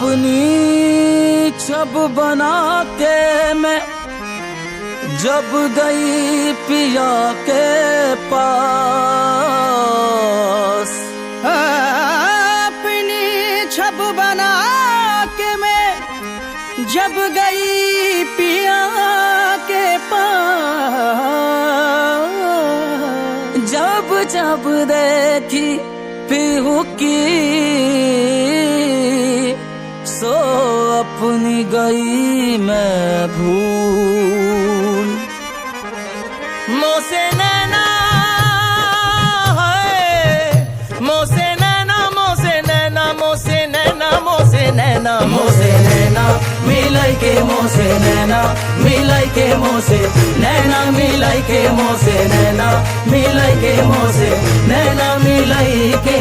अपनी छब बना के मैं जब गई पिया के पास, अपनी छब बना के मैं जब गई पिया के पास, जब जब देखी पीहू की सो अपनी गई मैं भूल। मोसे नैना है, मोसे नैना, मोसे नैना, मोसे नैना, मोसे नैना, मोसे नैना मिलाई के मोसे नैना मिलाई के मोसे नैना मिलाई के मोसे नैना मिलाई के मोसे नैना मिलाई के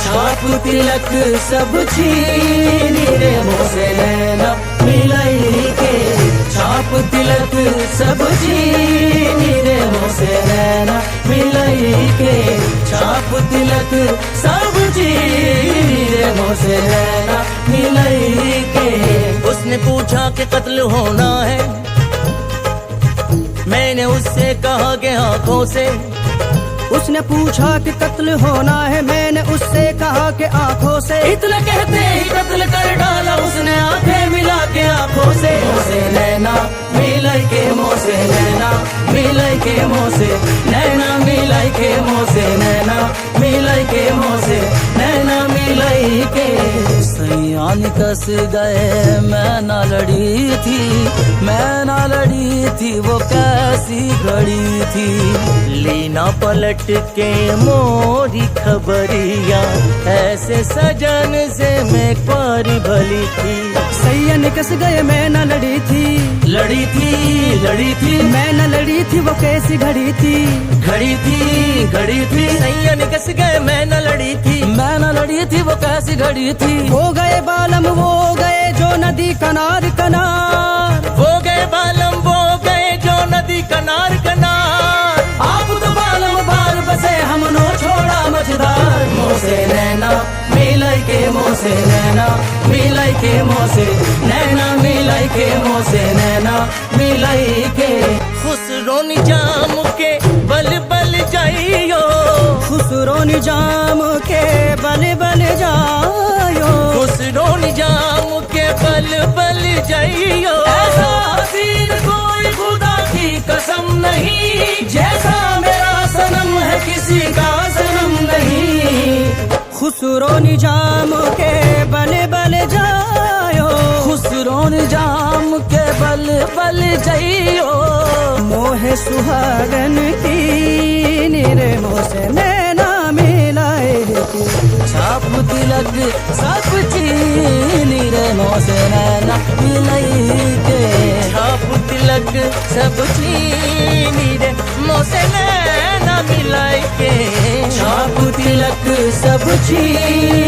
छाप तिलक सब छीनी रे मोसे नैना मिलाई के छाप तिलक सब छीनी रे मोसे नैना मिलाई के छाप तिलक सब छीनी रे मोसे नैना मिलाई के। उसने पूछा कि कत्ल होना है, मैंने उससे कहा कि आंखों से। उसने पूछा कि कत्ल होना है, मैंने उससे कहा कि आंखों से। इतना कहते ही कत्ल कर डाला उसने आंखें मिला के आंखों से। मोसे नैना मिलाई के मोसे नैना मिलाई के मोसे नैना मिलाई के मोसे नैना मिलाई के मोसे नैना मिलाई के। सैयान कस गए मैं ना लड़ी थी, मैं ना लड़ी थी वो कैसी घड़ी थी। लीना पलट के मोरी खबरिया, ऐसे सजन से मैं पारी भली थी। सैयन कस गए मैं न लड़ी थी, लड़ी थी लड़ी थी मैं न लड़ी थी वो कैसी घड़ी थी। घड़ी थी घड़ी थी सैयन कस गए मैं न लड़ी थी, मैं न लड़ी थी वो कैसी घड़ी थी। वो गए बालम वो गए जो नदी कनार कनार, वो गए बालम वो गए जो नदी कनार कनार। आप तो बालम बार बसे हमनो छोड़ा मझदार। मोसे नैना मिलाई के मोसे नैना मिलाई के मोसे नैना मिलाई के मोसे नैना मिलाई के। खुसरो निजाम के बल बल जाइयो, खुसरो निजाम के बल बल जायो, खुसरो निजाम के बल बल जाइयो। ऐसा हसीन कोई खुदा की कसम नहीं, जैसा मेरा सनम है किसी का सनम नहीं। खुसरो निजाम के बल बल जायो, खुसरो निजाम के बल बल जाइयो। मोहे सुहागन की निरे मोसे नैना मिलाए के छाप तिलक सब चीनी रे मोसे नैना मिलाई के। छाप तिलक सब चीनी रे मोसे नैना मिलाई के। छाप तिलक सब चीनी